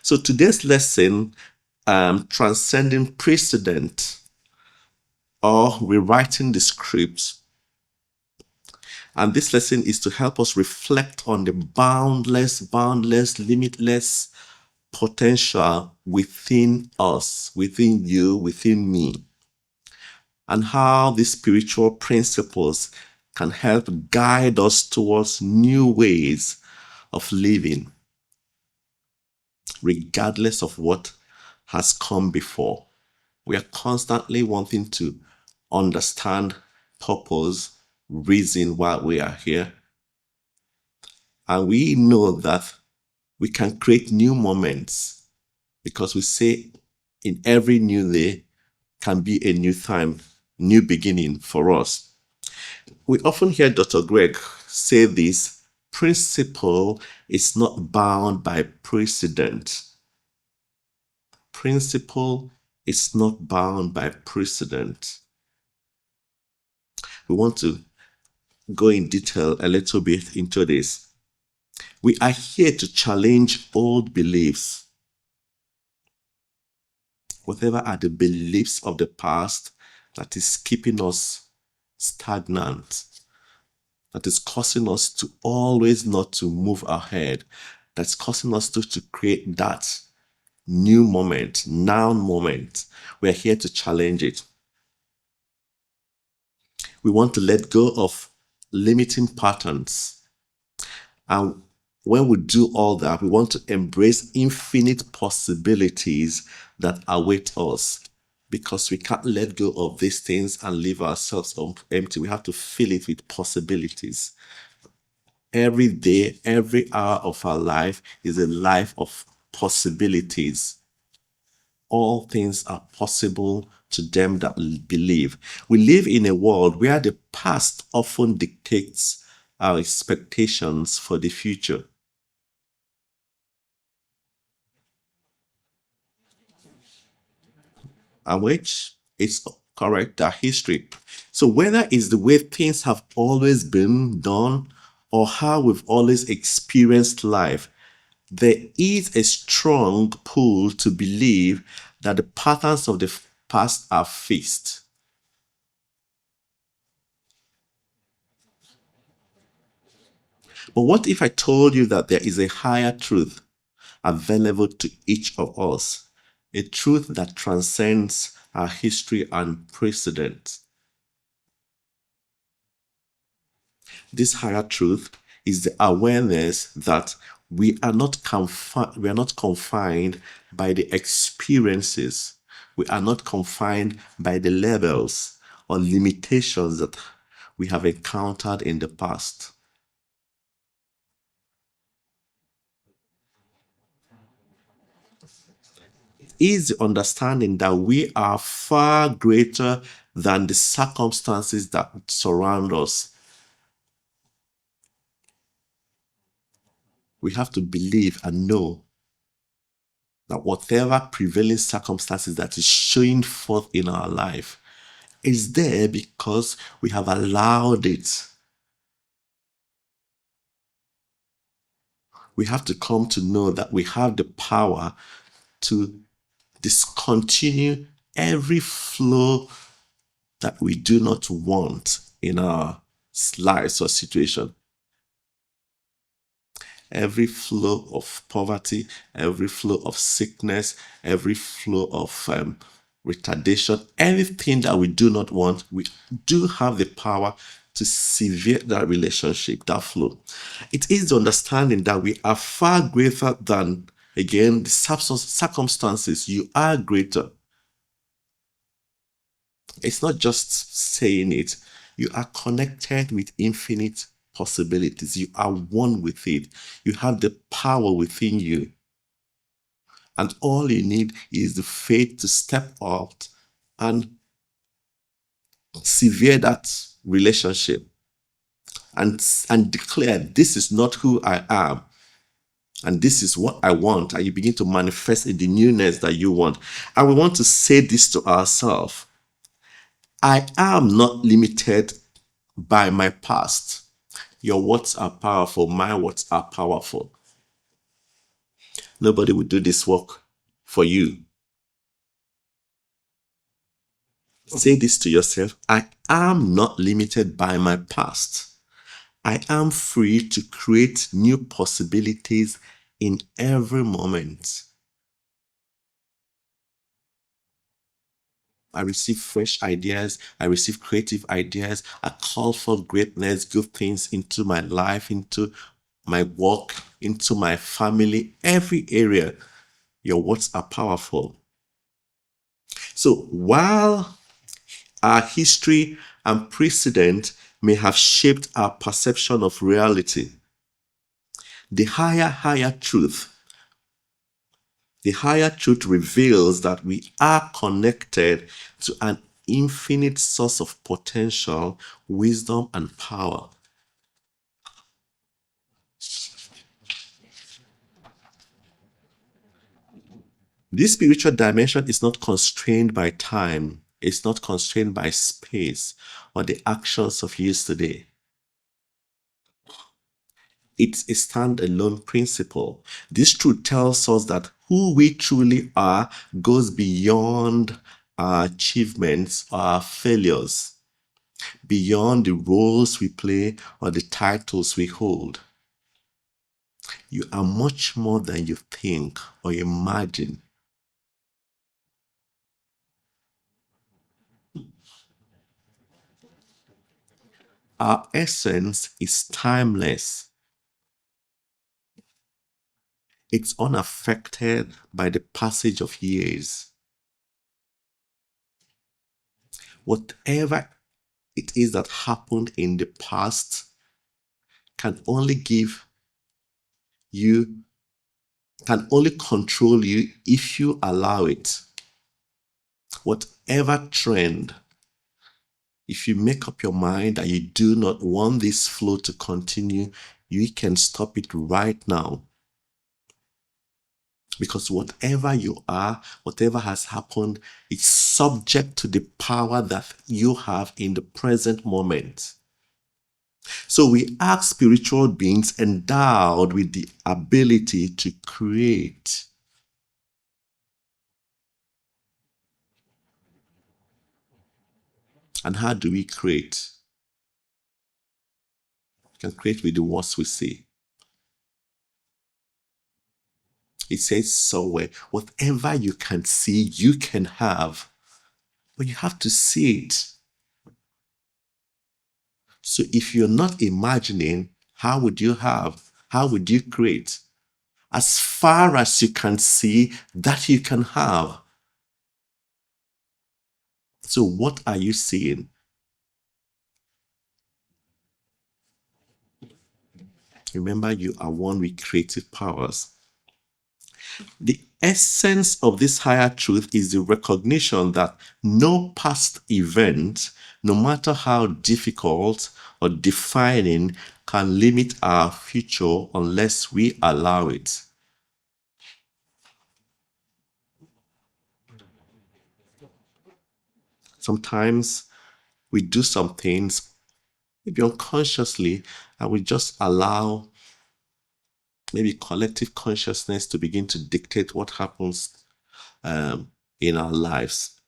So today's lesson, Transcending Precedent, or Rewriting the Script. And this lesson is to help us reflect on the boundless, limitless potential within us, within you, within me, and how these spiritual principles can help guide us towards new ways of living, regardless of what has come before. We are constantly wanting to understand purpose, reason why we are here. And we know that we can create new moments because we say in every new day can be a new time, new beginning for us. We often hear Dr. Greg say this: principle is not bound by precedent. Principle is not bound by precedent. We want to go in detail a little bit into this. We are here to challenge old beliefs. Whatever are the beliefs of the past that is keeping us stagnant, that is causing us to always not to move ahead, that's causing us to create that new moment, now moment. We're here to challenge it. We want to let go of limiting patterns. And when we do all that, we want to embrace infinite possibilities that await us, because we can't let go of these things and leave ourselves empty. We have to fill it with possibilities. Every day, every hour of our life is a life of possibilities. All things are possible to them that believe. We live in a world where the past often dictates our expectations for the future. And which is correct, our history. So whether it's the way things have always been done or how we've always experienced life, there is a strong pull to believe that the patterns of the past are fixed. But what if I told you that there is a higher truth available to each of us, a truth that transcends our history and precedent? This higher truth is the awareness that we are not confined by the experiences. We are not confined by the levels or limitations that we have encountered in the past. It is the understanding that we are far greater than the circumstances that surround us. We have to believe and know that whatever prevailing circumstances that is showing forth in our life is there because we have allowed it. We have to come to know that we have the power to discontinue every flow that we do not want in our lives or situation. Every flow of poverty, every flow of sickness, every flow of retardation, anything that we do not want, we do have the power to sever that relationship, that flow. It is the understanding that we are far greater than, again, the circumstances. You are greater. It's not just saying it. You are connected with infinite possibilities. You are one with it. You have the power within you. And all you need is the faith to step out and sever that relationship and declare, this is not who I am. And this is what I want. And you begin to manifest in the newness that you want. And we want to say this to ourselves: I am not limited by my past. Your words are powerful. My words are powerful. Nobody will do this work for you. Say this to yourself: I am not limited by my past. I am free to create new possibilities in every moment. I receive fresh ideas. I receive creative ideas. I call for greatness, good things into my life, into my work, into my family, every area. Your words are powerful. So while our history and precedent may have shaped our perception of reality, the higher truth reveals that we are connected to an infinite source of potential, wisdom, and power. This spiritual dimension is not constrained by time. It's not constrained by space or the actions of yesterday. It's a standalone principle. This truth tells us that who we truly are goes beyond our achievements or our failures, beyond the roles we play or the titles we hold. You are much more than you think or imagine. Our essence is timeless. It's unaffected by the passage of years. Whatever it is that happened in the past can only control you if you allow it. Whatever trend, if you make up your mind that you do not want this flow to continue, you can stop it right now. Because whatever you are, whatever has happened, it's subject to the power that you have in the present moment. So we are spiritual beings endowed with the ability to create. And how do we create? We can create with the words we say. It says somewhere, whatever you can see, you can have. But you have to see it. So if you're not imagining, how would you have? How would you create? As far as you can see, that you can have. So what are you seeing? Remember, you are one with creative powers. The essence of this higher truth is the recognition that no past event, no matter how difficult or defining, can limit our future unless we allow it. Sometimes we do some things, maybe unconsciously, and we just allow maybe collective consciousness to begin to dictate what happens in our lives.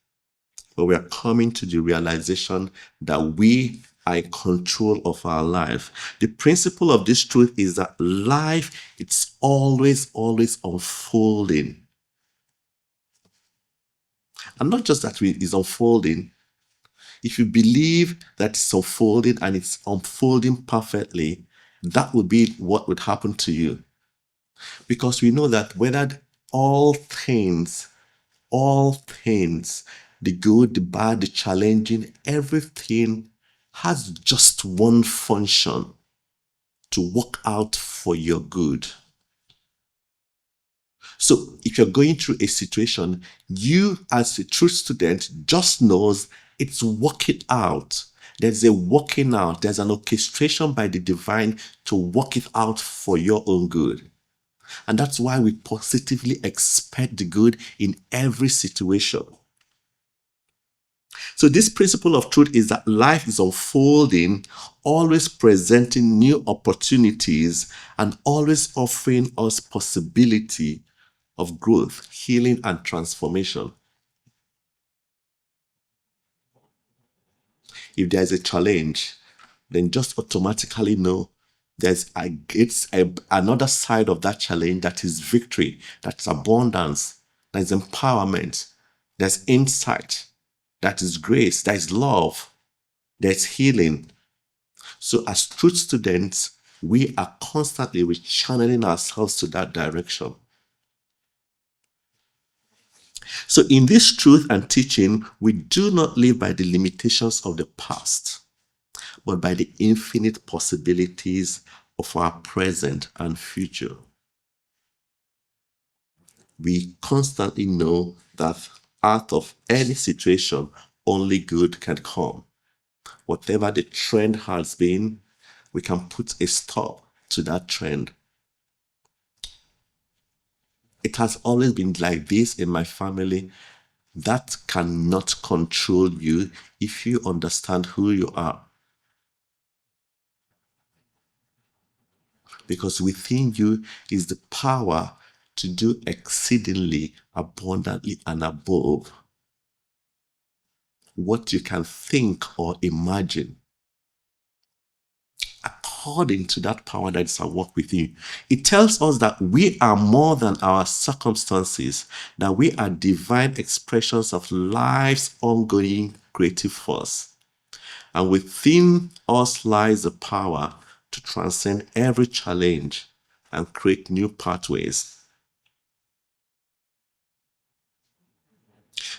But we are coming to the realization that we are in control of our life. The principle of this truth is that life, it's always unfolding. And not just that it is unfolding. If you believe that it's unfolding and it's unfolding perfectly, that would be what would happen to you. Because we know that whether all things, the good, the bad, the challenging, everything has just one function: to work out for your good. So if you're going through a situation, you as a true student just knows it's working out. There's a working out. There's an orchestration by the divine to work it out for your own good. And that's why we positively expect the good in every situation. So this principle of truth is that life is unfolding, always presenting new opportunities and always offering us possibility of growth, healing, and transformation. If there's a challenge, then just automatically know another side of that challenge that is victory, that's abundance, that's empowerment, there's insight, that is grace, that is love, there's healing. So as truth students, we are constantly rechanneling ourselves to that direction. So in this truth and teaching, we do not live by the limitations of the past, but by the infinite possibilities of our present and future. We constantly know that out of any situation, only good can come. Whatever the trend has been, we can put a stop to that trend. It has always been like this in my family. That cannot control you if you understand who you are. Because within you is the power to do exceedingly abundantly and above what you can think or imagine, according to that power that is at work within you. It tells us that we are more than our circumstances, that we are divine expressions of life's ongoing creative force. And within us lies the power to transcend every challenge and create new pathways.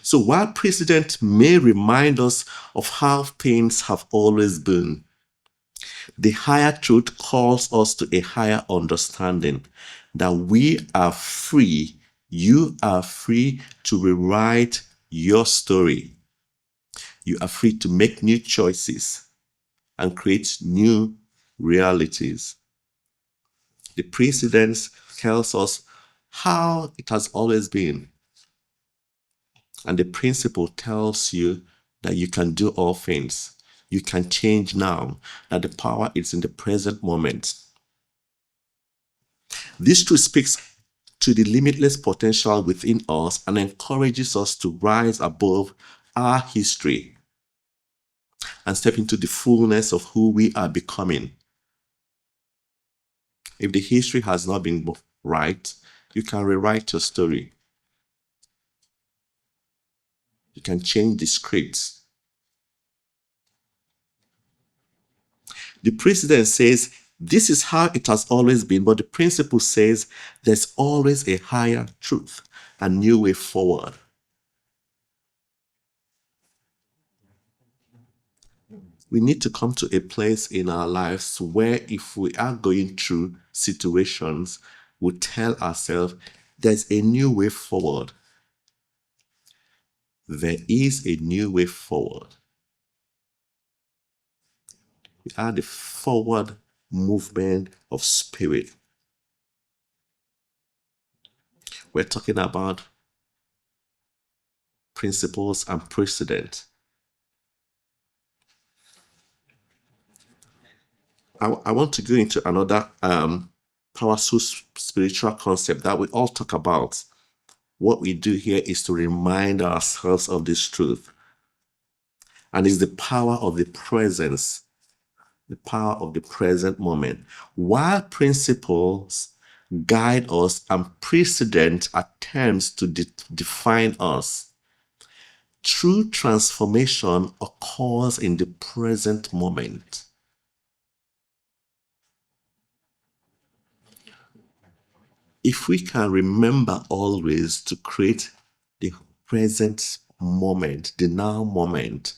So while precedent may remind us of how things have always been, the higher truth calls us to a higher understanding that we are free, you are free to rewrite your story. You are free to make new choices and create new realities. The precedence tells us how it has always been. And the principle tells you that you can do all things. You can change now, that the power is in the present moment. This truth speaks to the limitless potential within us and encourages us to rise above our history and step into the fullness of who we are becoming. If the history has not been right, you can rewrite your story. You can change the scripts. The precedent says this is how it has always been, but the principle says there's always a higher truth, a new way forward. We need to come to a place in our lives where if we are going through situations, we tell ourselves there's a new way forward. There is a new way forward. We are the forward movement of spirit. We're talking about principles and precedent. I want to go into another powerful spiritual concept that we all talk about. What we do here is to remind ourselves of this truth. And it's the power of the presence, the power of the present moment. While principles guide us and precedent attempts to define us, true transformation occurs in the present moment. If we can remember always to create the present moment, the now moment,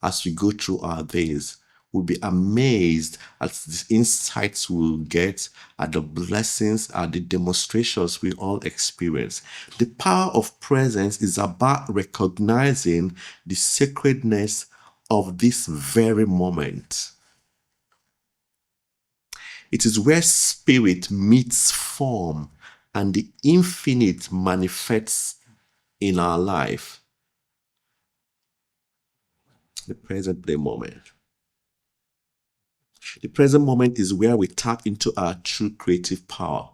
as we go through our days, we'll be amazed at the insights we'll get, at the blessings, at the demonstrations we all experience. The power of presence is about recognizing the sacredness of this very moment. It is where spirit meets form and the infinite manifests in our life. The present day moment. The present moment is where we tap into our true creative power.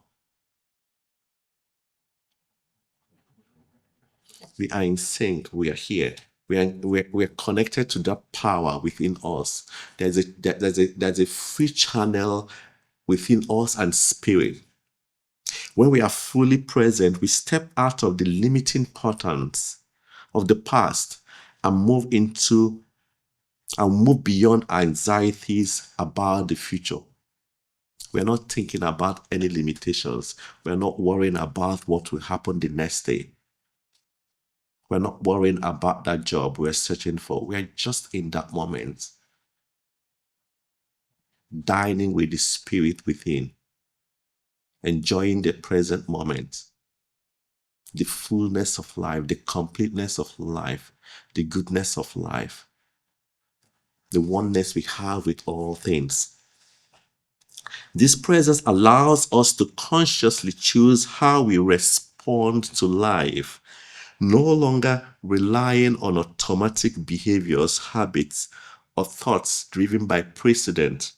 We are in sync. We are here. We're connected to that power within us. There's a free channel within us and spirit. When we are fully present, we step out of the limiting patterns of the past and move beyond anxieties about the future. We're not thinking about any limitations. We're not worrying about what will happen the next day. We're not worrying about that job we're searching for. We're just in that moment, dining with the spirit within, enjoying the present moment, the fullness of life, the completeness of life, the goodness of life, the oneness we have with all things. This presence allows us to consciously choose how we respond to life, no longer relying on automatic behaviors, habits, or thoughts driven by precedent.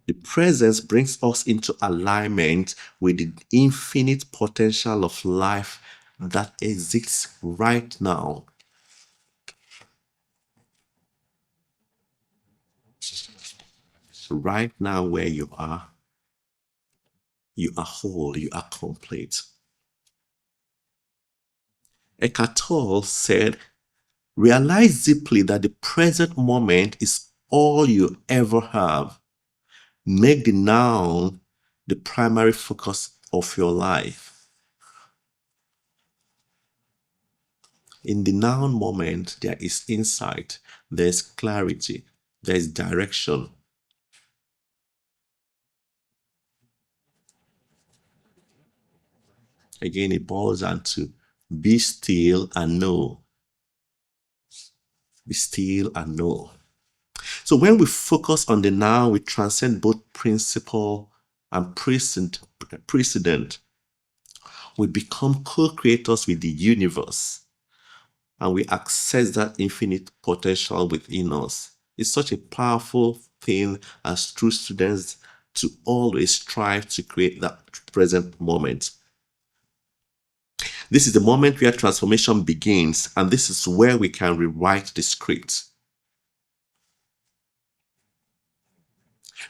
The presence brings us into alignment with the infinite potential of life that exists right now. Right now, where you are whole, you are complete. Eckhart Tolle said, realize deeply that the present moment is all you ever have. Make the now the primary focus of your life. In the now moment, there is insight, there's clarity, there's direction. Again, it boils down to be still and know. Be still and know. So when we focus on the now, we transcend both principle and precedent. We become co-creators with the universe, and we access that infinite potential within us. It's such a powerful thing as true students to always strive to create that present moment. This is the moment where transformation begins, and this is where we can rewrite the script.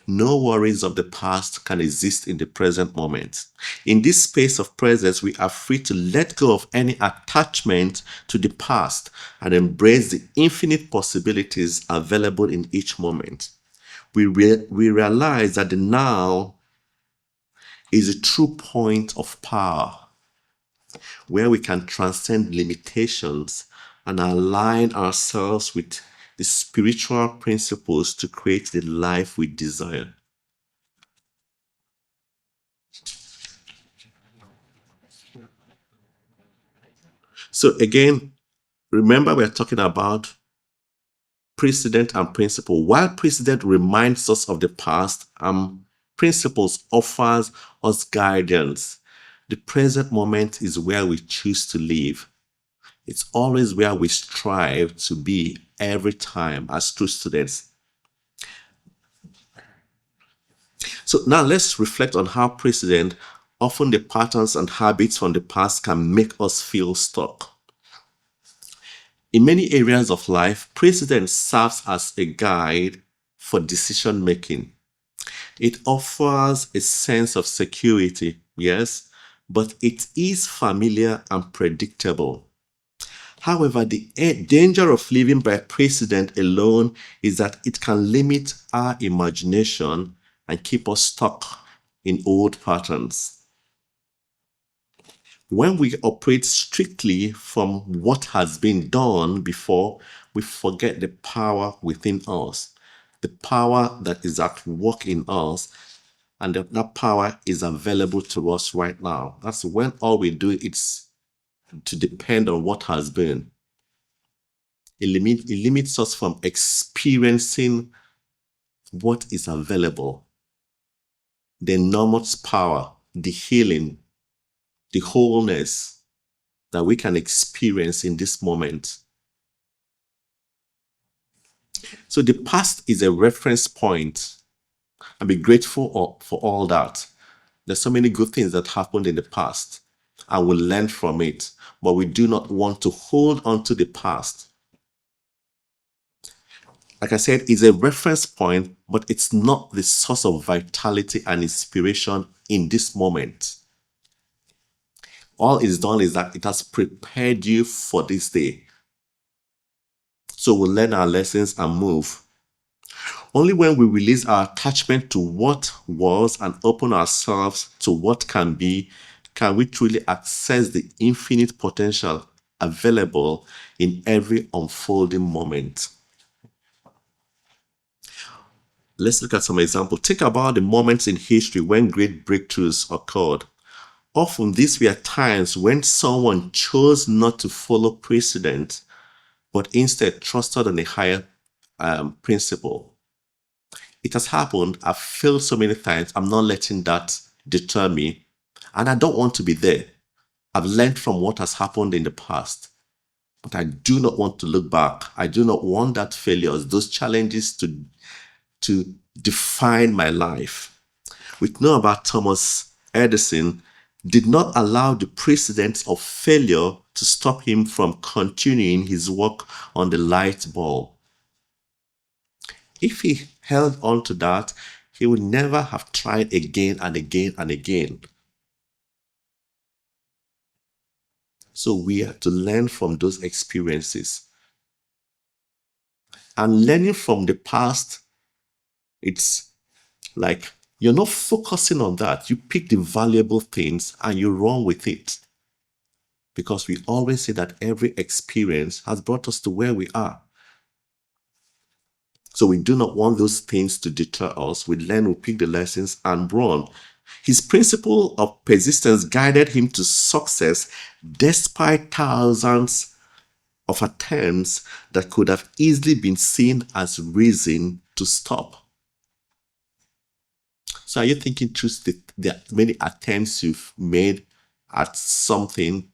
No worries of the past can exist in the present moment. In this space of presence, we are free to let go of any attachment to the past and embrace the infinite possibilities available in each moment. We realize that the now is a true point of power where we can transcend limitations and align ourselves with the spiritual principles to create the life we desire. So again, remember we're talking about precedent and principle. While precedent reminds us of the past, principles offers us guidance. The present moment is where we choose to live. It's always where we strive to be every time as true students. So now let's reflect on how precedent, often the patterns and habits from the past, can make us feel stuck. In many areas of life, precedent serves as a guide for decision making. It offers a sense of security, yes, but it is familiar and predictable. However, the danger of living by precedent alone is that it can limit our imagination and keep us stuck in old patterns. When we operate strictly from what has been done before, we forget the power within us, the power that is at work in us, and that power is available to us right now. That's when all we do is to depend on what has been. It limits us from experiencing what is available, the enormous power, the healing, the wholeness that we can experience in this moment. So the past is a reference point, and be grateful for all that. There's so many good things that happened in the past, and we learn from it, but we do not want to hold on to the past. Like I said, it's a reference point, but it's not the source of vitality and inspiration in this moment. All it's done is that it has prepared you for this day. So we'll learn our lessons and move. Only when we release our attachment to what was and open ourselves to what can be, can we truly access the infinite potential available in every unfolding moment. Let's look at some examples. Think about the moments in history when great breakthroughs occurred. Often these were times when someone chose not to follow precedent, but instead trusted on a higher principle. It has happened. I've failed so many times. I'm not letting that deter me. And I don't want to be there. I've learned from what has happened in the past. But I do not want to look back. I do not want that failures, those challenges to define my life. We know about Thomas Edison did not allow the precedents of failure to stop him from continuing his work on the light bulb. If he held on to that, he would never have tried again and again and again. So we have to learn from those experiences. And learning from the past, it's like you're not focusing on that. You pick the valuable things and you run with it. Because we always say that every experience has brought us to where we are. So we do not want those things to deter us. We learn, we pick the lessons and run. His principle of persistence guided him to success despite thousands of attempts that could have easily been seen as reason to stop. So are you thinking through the many attempts you've made at something?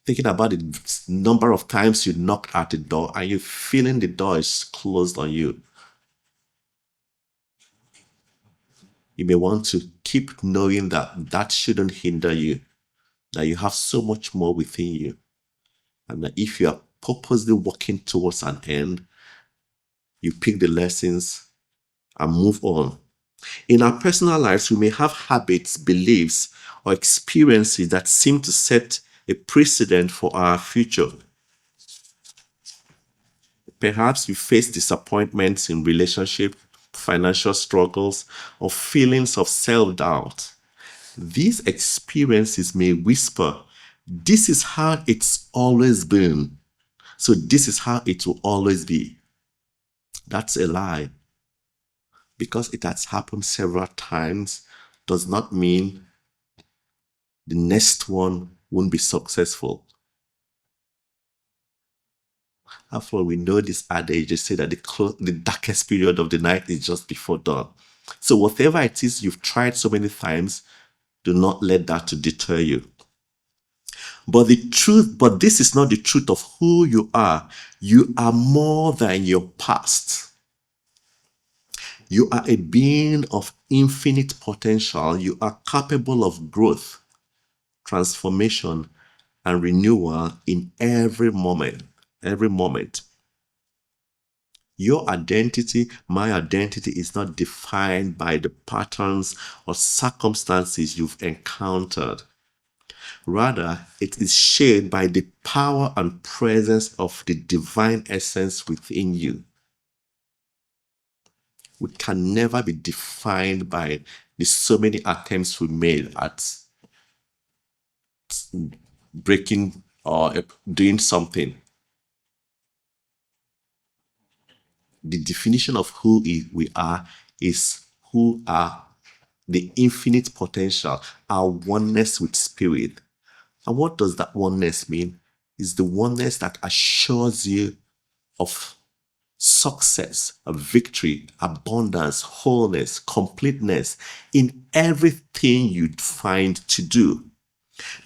Thinking about the number of times you knocked at the door and you're feeling the door is closed on you. You may want to keep knowing that that shouldn't hinder you, that you have so much more within you. And that if you are purposely working towards an end, you pick the lessons and move on. In our personal lives, we may have habits, beliefs, or experiences that seem to set a precedent for our future. Perhaps you face disappointments in relationships, financial struggles, or feelings of self-doubt. These experiences may whisper, this is how it's always been. So this is how it will always be. That's a lie. Because it has happened several times does not mean the next one won't be successful. After all, we know this adage, they say that the darkest period of the night is just before dawn. So whatever it is you've tried so many times, do not let that to deter you. But this is not the truth of who you are. You are more than your past. You are a being of infinite potential. You are capable of growth, transformation, and renewal in every moment. Every moment. Your identity, my identity, is not defined by the patterns or circumstances you've encountered. Rather, it is shaped by the power and presence of the divine essence within you. We can never be defined by the so many attempts we made at breaking or doing something. The definition of who we are is who are the infinite potential, our oneness with spirit. And what does that oneness mean? It's the oneness that assures you of success, of victory, abundance, wholeness, completeness in everything you find to do.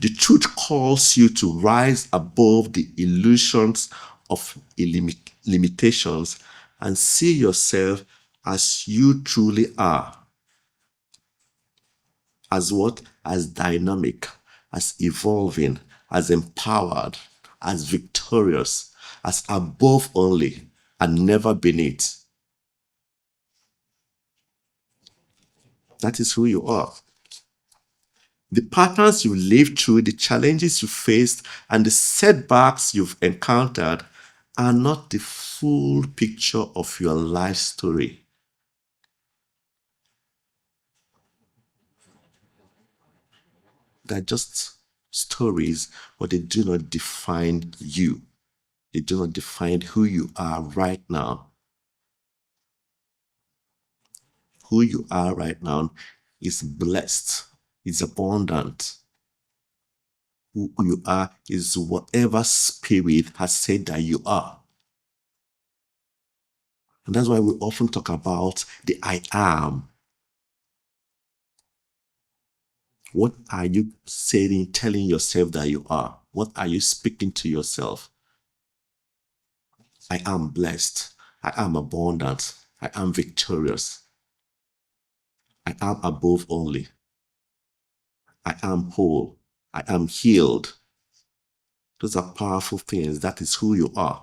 The truth calls you to rise above the illusions of limitations and see yourself as you truly are. as what? As dynamic, as evolving, as empowered, as victorious, as above only and never beneath. That is who you are. The patterns you lived through, the challenges you faced, and the setbacks you've encountered are not the full picture of your life story. They're just stories, but they do not define you. They do not define who you are right now. Who you are right now is blessed, is abundant. Who you are is whatever spirit has said that you are. And that's why we often talk about the I am. What are you saying, telling yourself that you are? What are you speaking to yourself? I am blessed. I am abundant. I am victorious. I am above only. I am whole. I am healed. Those are powerful things. That is who you are.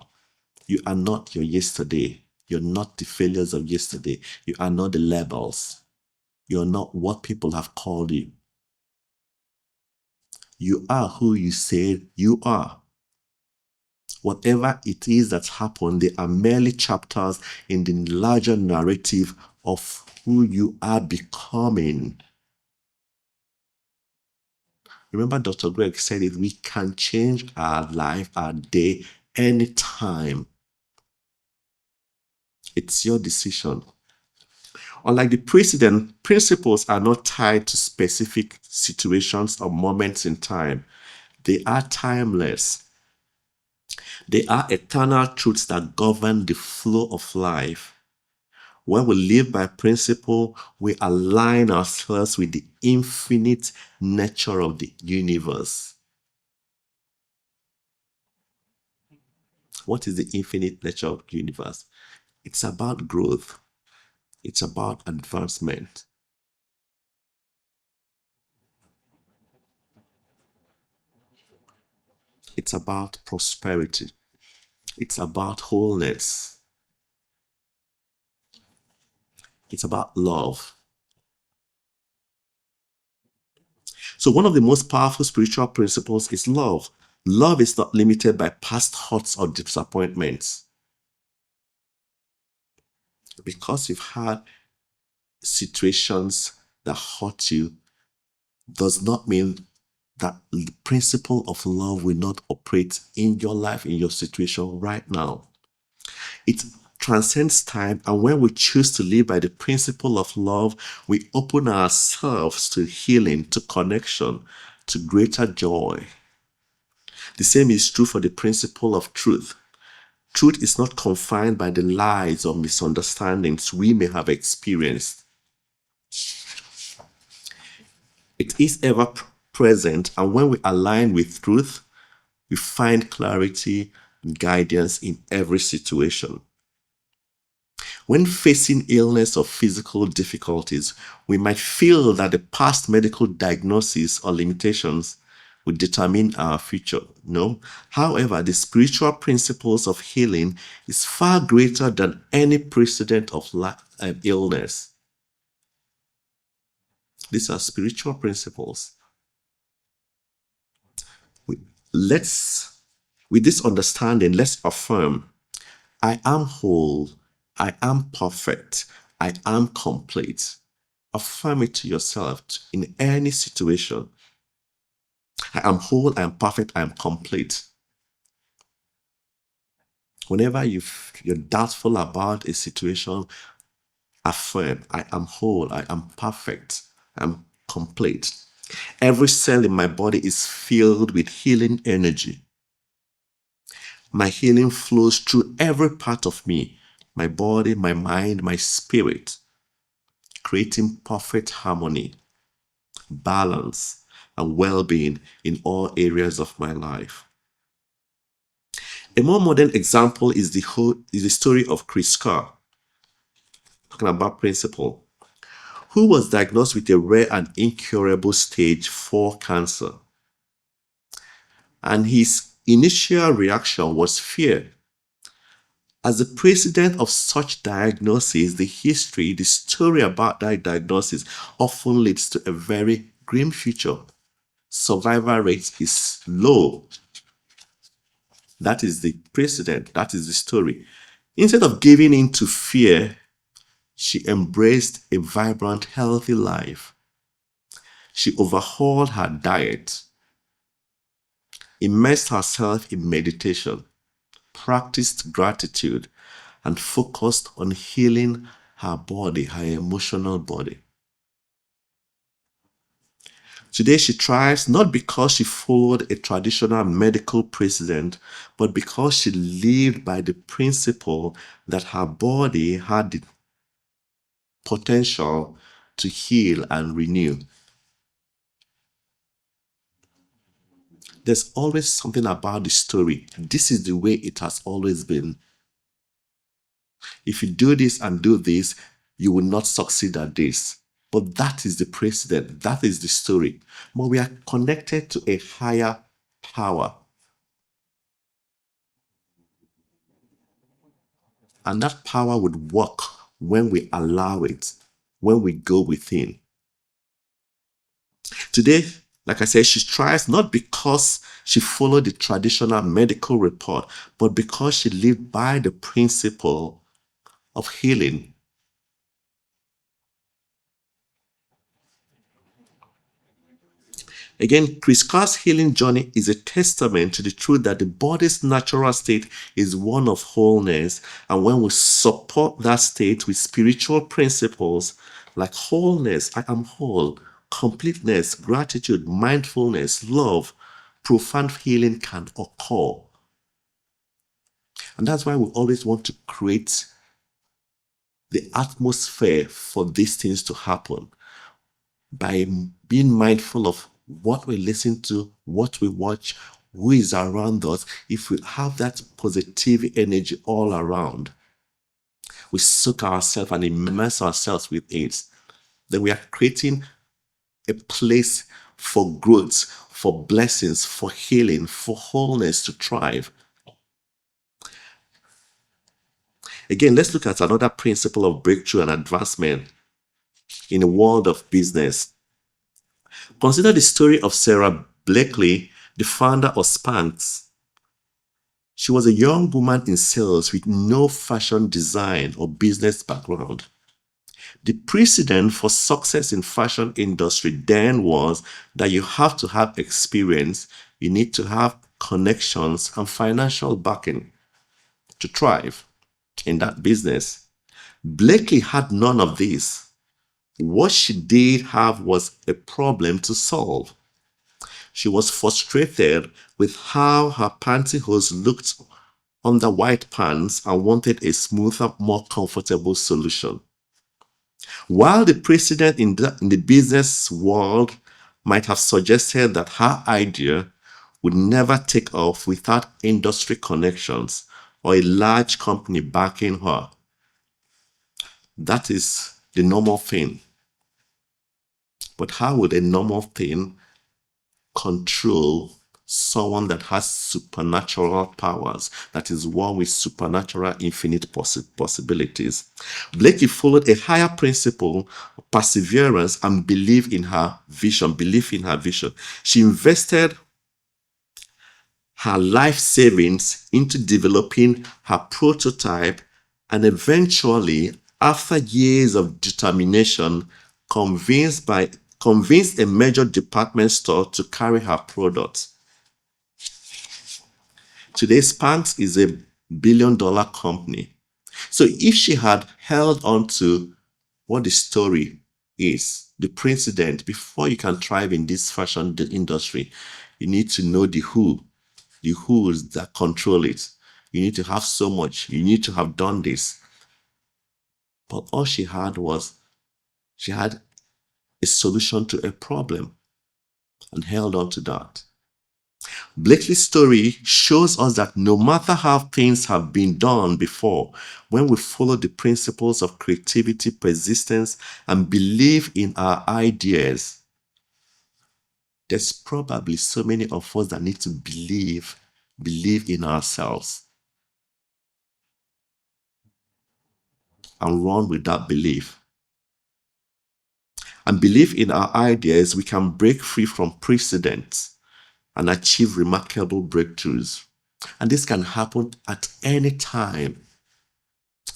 You are not your yesterday. You're not the failures of yesterday. You are not the labels. You're not what people have called you. You are who you said you are. Whatever it is that's happened, they are merely chapters in the larger narrative of who you are becoming. Remember, Dr. Greg said it, we can change our life, our day, anytime. It's your decision. Unlike the precedent, principles are not tied to specific situations or moments in time. They are timeless. They are eternal truths that govern the flow of life. When we live by principle, we align ourselves with the infinite nature of the universe. What is the infinite nature of the universe? It's about growth. It's about advancement. It's about prosperity. It's about wholeness. It's about love. So one of the most powerful spiritual principles is love. Love is not limited by past hurts or disappointments. Because you've had situations that hurt you does not mean that the principle of love will not operate in your life, in your situation right now. It transcends time, and when we choose to live by the principle of love, we open ourselves to healing, to connection, to greater joy. The same is true for the principle of truth. Truth is not confined by the lies or misunderstandings we may have experienced. It is ever present, and when we align with truth, we find clarity and guidance in every situation. When facing illness or physical difficulties, we might feel that the past medical diagnosis or limitations will determine our future. No. However, the spiritual principles of healing is far greater than any precedent of illness. These are spiritual principles. With this understanding, let's affirm, I am whole, I am perfect, I am complete. Affirm it to yourself in any situation. I am whole, I am perfect, I am complete. Whenever you're doubtful about a situation, affirm, I am whole, I am perfect, I'm complete. Every cell in my body is filled with healing energy. My healing flows through every part of me, my body, my mind, my spirit, creating perfect harmony, balance, and well-being in all areas of my life. A more modern example is the story of Chris Carr, talking about principle, who was diagnosed with a rare and incurable stage 4 cancer. And his initial reaction was fear. As the precedent of such diagnosis, the history, the story about that diagnosis often leads to a very grim future. Survival rate is low. That is the precedent. That is the story. Instead of giving in to fear, she embraced a vibrant, healthy life. She overhauled her diet, immersed herself in meditation, practiced gratitude, and focused on healing her body, her emotional body. Today she thrives not because she followed a traditional medical precedent, but because she lived by the principle that her body had the potential to heal and renew. There's always something about the story. This is the way it has always been. If you do this and do this, you will not succeed at this. But that is the precedent. That is the story. But we are connected to a higher power. And that power would work when we allow it, when we go within. Today, like I said, she tries not because she followed the traditional medical report, but because she lived by the principle of healing. Again, Chris Carr's healing journey is a testament to the truth that the body's natural state is one of wholeness. And when we support that state with spiritual principles like wholeness, I am whole, completeness, gratitude, mindfulness, love, profound healing can occur. And that's why we always want to create the atmosphere for these things to happen by being mindful of what we listen to, what we watch, who is around us. If we have that positive energy all around, we soak ourselves and immerse ourselves with it, then we are creating a place for growth, for blessings, for healing, for wholeness to thrive. Again, let's look at another principle of breakthrough and advancement in the world of business. Consider the story of Sarah Blakely, the founder of Spanx. She was a young woman in sales with no fashion design or business background. The precedent for success in fashion industry then was that you have to have experience, you need to have connections and financial backing to thrive in that business. Blakely had none of this. What she did have was a problem to solve. She was frustrated with how her pantyhose looked under white pants and wanted a smoother, more comfortable solution. While the precedent in the business world might have suggested that her idea would never take off without industry connections or a large company backing her, that is the normal thing. But how would a normal thing control someone that has supernatural powers, that is one with supernatural infinite possibilities? Blakely followed a higher principle of perseverance and belief in her vision. She invested her life savings into developing her prototype, and eventually, after years of determination, convinced a major department store to carry her products. Today, Spanx is a billion-dollar company. So if she had held on to what the story is, the precedent, before you can thrive in this fashion industry, you need to know the who's that control it. You need to have so much. You need to have done this. But all she had a solution to a problem and held on to that. Blakely's story shows us that no matter how things have been done before, when we follow the principles of creativity, persistence, and believe in our ideas, there's probably so many of us that need to believe in ourselves and run with that belief. And believe in our ideas, we can break free from precedents and achieve remarkable breakthroughs. And this can happen at any time.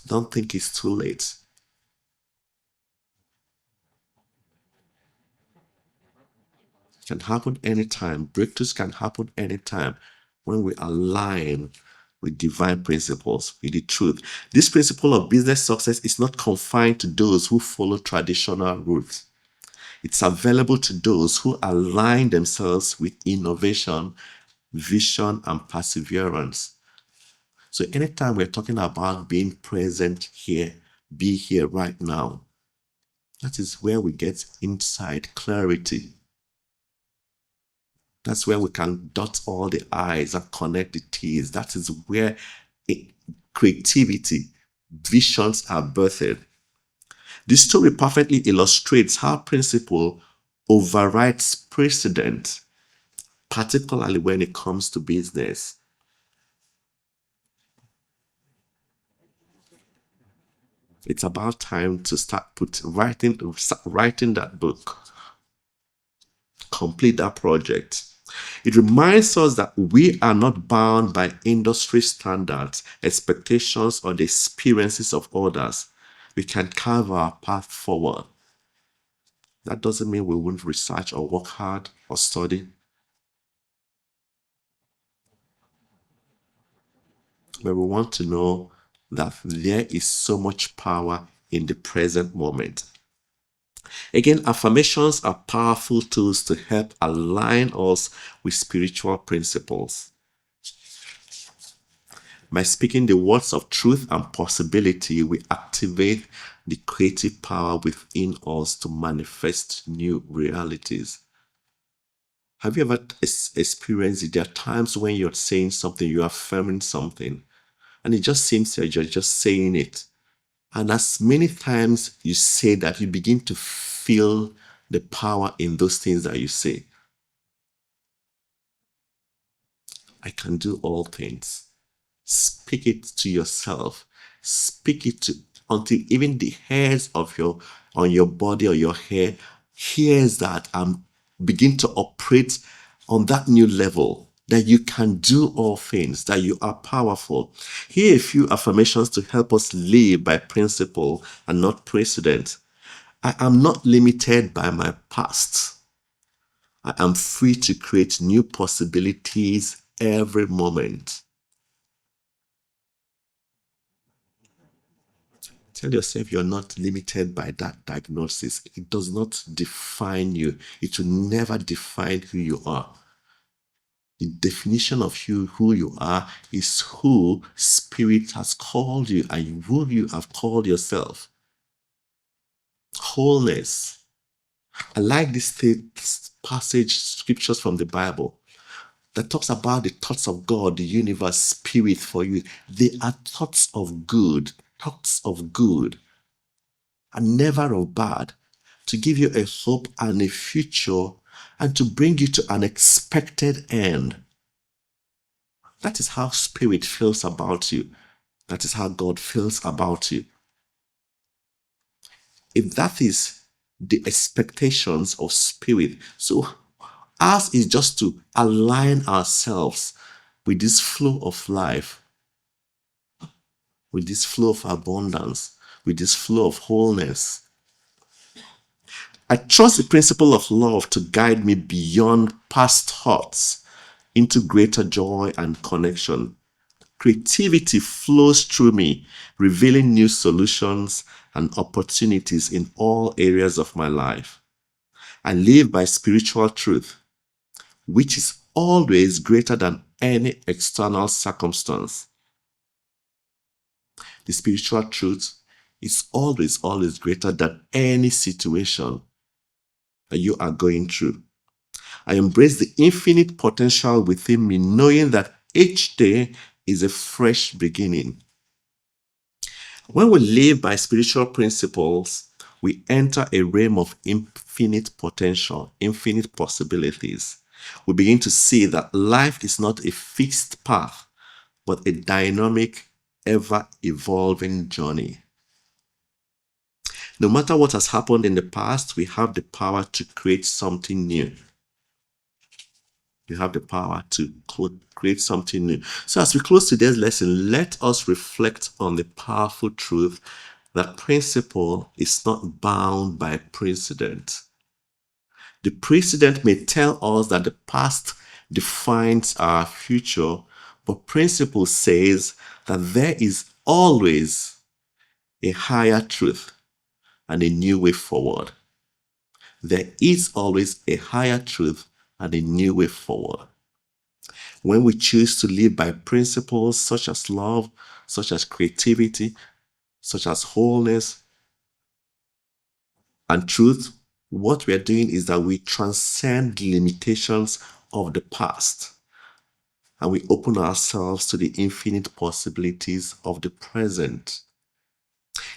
Don't think it's too late. It can happen anytime. Breakthroughs can happen anytime when we align with divine principles, with the truth. This principle of business success is not confined to those who follow traditional routes. It's available to those who align themselves with innovation, vision, and perseverance. So anytime we're talking about being present here, be here right now, that is where we get insight, clarity. That's where we can dot all the I's and connect the T's. That is where creativity, visions are birthed. This story perfectly illustrates how principle overrides precedent, particularly when it comes to business. It's about time to start writing that book, complete that project. It reminds us that we are not bound by industry standards, expectations, or the experiences of others. We can carve our path forward. That doesn't mean we won't research or work hard or study, but we want to know that there is so much power in the present moment. Again, affirmations are powerful tools to help align us with spiritual principles. By speaking the words of truth and possibility, we activate the creative power within us to manifest new realities. Have you ever experienced it? There are times when you're saying something, you're affirming something, and it just seems like you're just saying it. And as many times you say that, you begin to feel the power in those things that you say. I can do all things. Speak it to yourself. Speak it to until even the hairs of your body or your hair hears that and begin to operate on that new level, that you can do all things, that you are powerful. Here are a few affirmations to help us live by principle and not precedent. I am not limited by my past. I am free to create new possibilities every moment. Tell yourself you're not limited by that diagnosis. It does not define you. It will never define who you are. The definition of who you are is who Spirit has called you and who you have called yourself. Wholeness. I like this passage, scriptures from the Bible that talks about the thoughts of God, the universe, spirit for you. They are thoughts of good and never of bad, to give you a hope and a future and to bring you to an expected end. That is how spirit feels about you. That is how God feels about you. If that is the expectations of spirit, so ours is just to align ourselves with this flow of life, with this flow of abundance, with this flow of wholeness. I trust the principle of love to guide me beyond past hurts into greater joy and connection. Creativity flows through me, revealing new solutions and opportunities in all areas of my life. I live by spiritual truth, which is always greater than any external circumstance. The spiritual truth is always greater than any situation that you are going through. I embrace the infinite potential within me, knowing that each day is a fresh beginning. When we live by spiritual principles, we enter a realm of infinite potential, infinite possibilities. We begin to see that life is not a fixed path, but a dynamic, ever evolving journey. No matter what has happened in the past, we have the power to create something new. You have the power to create something new. So as we close today's lesson, let us reflect on the powerful truth that principle is not bound by precedent. The precedent may tell us that the past defines our future, but principle says that there is always a higher truth and a new way forward. There is always a higher truth and a new way forward. When we choose to live by principles such as love, such as creativity, such as wholeness and truth, what we are doing is that we transcend the limitations of the past and we open ourselves to the infinite possibilities of the present.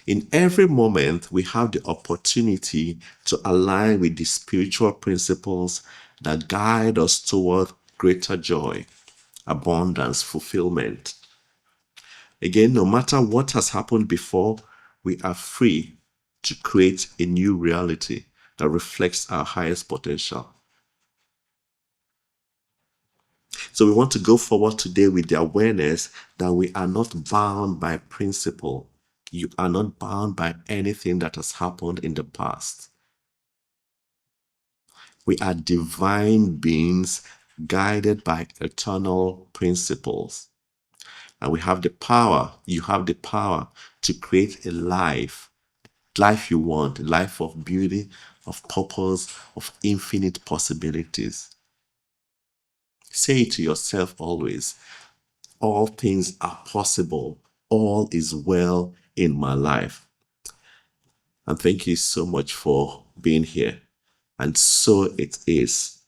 In every moment, we have the opportunity to align with the spiritual principles that guide us toward greater joy, abundance, fulfillment. Again, no matter what has happened before, we are free to create a new reality that reflects our highest potential. So we want to go forward today with the awareness that we are not bound by principle. You are not bound by anything that has happened in the past. We are divine beings guided by eternal principles. And we have the power, you have the power to create a life you want, a life of beauty, of purpose, of infinite possibilities. Say it to yourself always. All things are possible. All is well in my life. And thank you so much for being here. And so it is.